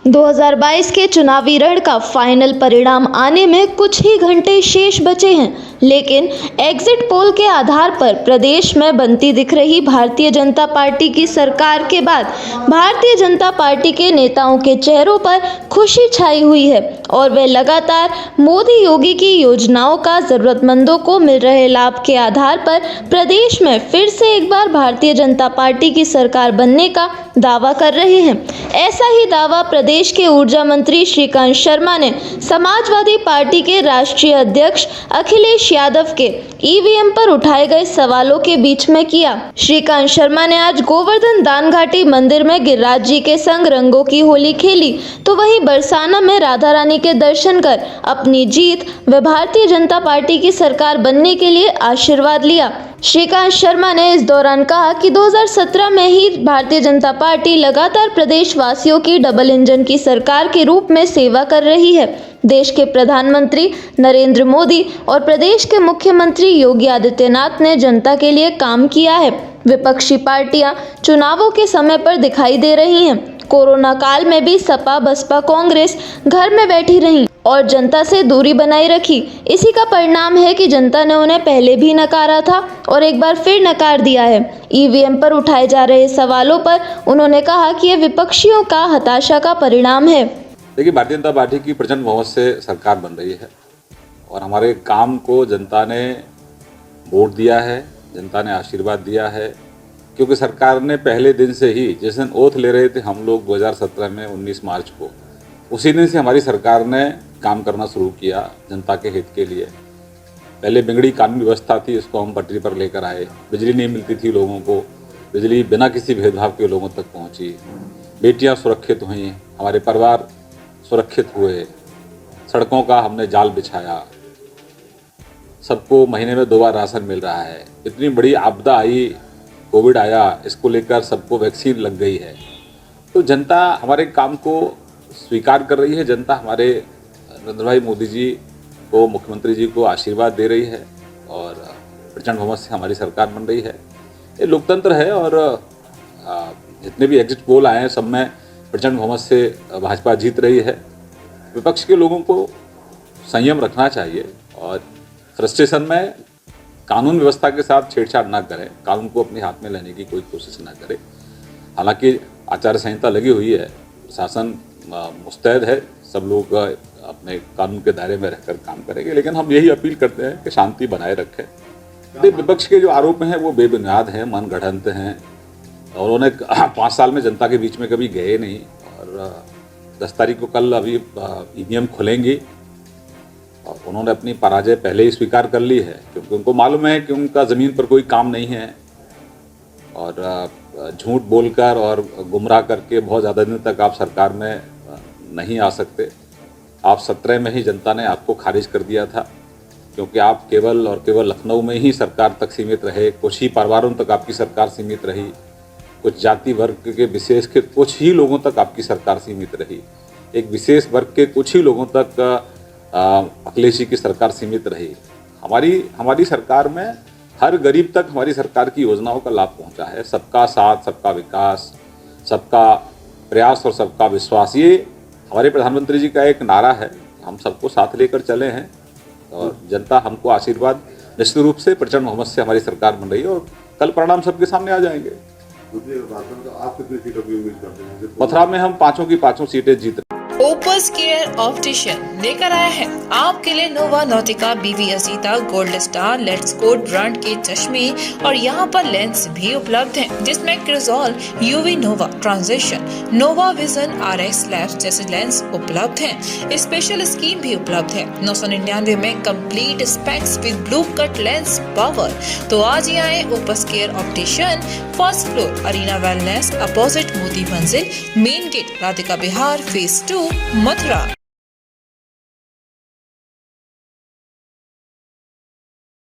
2022 के चुनावी रण का फाइनल परिणाम आने में कुछ ही घंटे शेष बचे हैं, लेकिन एग्जिट पोल के आधार पर प्रदेश में बनती दिख रही भारतीय जनता पार्टी की सरकार के बाद भारतीय जनता पार्टी के नेताओं के चेहरों पर खुशी छाई हुई है और वे लगातार मोदी योगी की योजनाओं का जरूरतमंदों को मिल रहे लाभ के आधार पर प्रदेश में फिर से एक बार भारतीय जनता पार्टी की सरकार बनने का दावा कर रहे हैं। ऐसा ही दावा प्रदेश के ऊर्जा मंत्री श्रीकांत शर्मा ने समाजवादी पार्टी के राष्ट्रीय अध्यक्ष अखिलेश यादव के ईवीएम पर उठाए गए सवालों के बीच में किया। श्रीकांत शर्मा ने आज गोवर्धन दान घाटी मंदिर में गिरिराज जी के संग रंगों की होली खेली, तो वहीं बरसाना में राधा रानी के दर्शन कर अपनी जीत व भारतीय जनता पार्टी की सरकार बनने के लिए आशीर्वाद लिया। श्रीकांत शर्मा ने इस दौरान कहा कि 2017 में ही भारतीय जनता पार्टी लगातार प्रदेश वासियों की डबल इंजन की सरकार के रूप में सेवा कर रही है। देश के प्रधानमंत्री नरेंद्र मोदी और प्रदेश के मुख्यमंत्री योगी आदित्यनाथ ने जनता के लिए काम किया है। विपक्षी पार्टियां चुनावों के समय पर दिखाई दे रही हैं। कोरोना काल में भी सपा बसपा कांग्रेस घर में बैठी रही और जनता से दूरी बनाए रखी। इसी का परिणाम है कि जनता ने उन्हें पहले भी नकारा था और एक बार फिर नकार दिया है। ईवीएम पर उठाए जा रहे सवालों पर उन्होंने कहा कि यह विपक्षियों का हताशा का परिणाम है। देखिए, भारतीय जनता पार्टी की प्रचंड बहुमत से सरकार बन रही है और हमारे काम को जनता ने वोट दिया है, जनता ने आशीर्वाद दिया है, क्योंकि सरकार ने पहले दिन से ही, जिस दिन ओथ ले रहे थे हम लोग 2017 में 19 मार्च को, उसी दिन से हमारी सरकार ने काम करना शुरू किया जनता के हित के लिए। पहले बिगड़ी कानून व्यवस्था थी, इसको हम पटरी पर लेकर आए। बिजली नहीं मिलती थी लोगों को, बिजली बिना किसी भेदभाव के लोगों तक पहुंची। बेटियां सुरक्षित हुई, हमारे परिवार सुरक्षित हुए। सड़कों का हमने जाल बिछाया, सबको महीने में 2 बार राशन मिल रहा है। इतनी बड़ी आपदा आई, कोविड आया, इसको लेकर सबको वैक्सीन लग गई है। तो जनता हमारे काम को स्वीकार कर रही है। जनता हमारे नरेंद्र भाई मोदी जी को, मुख्यमंत्री जी को आशीर्वाद दे रही है और प्रचंड बहुमत से हमारी सरकार बन रही है। ये लोकतंत्र है और जितने भी एग्जिट पोल आए हैं सब में प्रचंड बहुमत से भाजपा जीत रही है। विपक्ष के लोगों को संयम रखना चाहिए और फ्रस्ट्रेशन में कानून व्यवस्था के साथ छेड़छाड़ ना करें, कानून को अपने हाथ में लेने की कोई कोशिश ना करें। हालांकि आचार संहिता लगी हुई है, शासन मुस्तैद है, सब लोग अपने कानून के दायरे में रहकर काम करेंगे, लेकिन हम यही अपील करते हैं कि शांति बनाए रखें। तो विपक्ष के जो आरोप हैं वो बेबुनियाद हैं, मनगढ़ंत हैं और उन्हें 5 साल में जनता के बीच में कभी गए नहीं। और 10 तारीख को कल अभी ईवीएम खुलेंगी और उन्होंने अपनी पराजय पहले ही स्वीकार कर ली है, क्योंकि उनको मालूम है कि उनका ज़मीन पर कोई काम नहीं है और झूठ बोलकर और गुमराह करके बहुत ज़्यादा दिन तक आप सरकार में नहीं आ सकते। आप 17 में ही जनता ने आपको खारिज कर दिया था, क्योंकि आप केवल और केवल लखनऊ में ही सरकार तक सीमित रहे। कुछ ही परिवारों तक आपकी सरकार सीमित रही, कुछ जाति वर्ग के विशेष के कुछ ही लोगों तक आपकी सरकार सीमित रही, एक विशेष वर्ग के कुछ ही लोगों तक अखिलेश जी की सरकार सीमित रही। हमारी सरकार में हर गरीब तक हमारी सरकार की योजनाओं का लाभ पहुंचा है। सबका साथ, सबका विकास, सबका प्रयास और सबका विश्वास, ये हमारे प्रधानमंत्री जी का एक नारा है। हम सबको साथ लेकर चले हैं और जनता हमको आशीर्वाद निश्चित रूप से प्रचंड बहुमत से हमारी सरकार बन रही है और कल परिणाम सबके सामने आ जाएंगे। आप कितनी सीटों की उम्मीद करते हैं? मथुरा में हम 5 की 5 सीटें जीत रहे हैं। ओपस केयर ऑप्टिशियन लेकर आया है आपके लिए Nova Nautica BV Ajita gold star let's code brand के चश्मे और यहाँ पर लेंस भी उपलब्ध हैं, जिसमें Crizal, UV Nova transition, Nova Vision RX labs जैसे लेंस उपलब्ध हैं। स्पेशल स्कीम भी उपलब्ध है 999 में complete specs with blue cut lens power. तो आज ही आए Opus Care optician, 1st floor Arena Wellness, opposite Moti Manzil, main gate Radhika Bihar, phase 2 Mathura.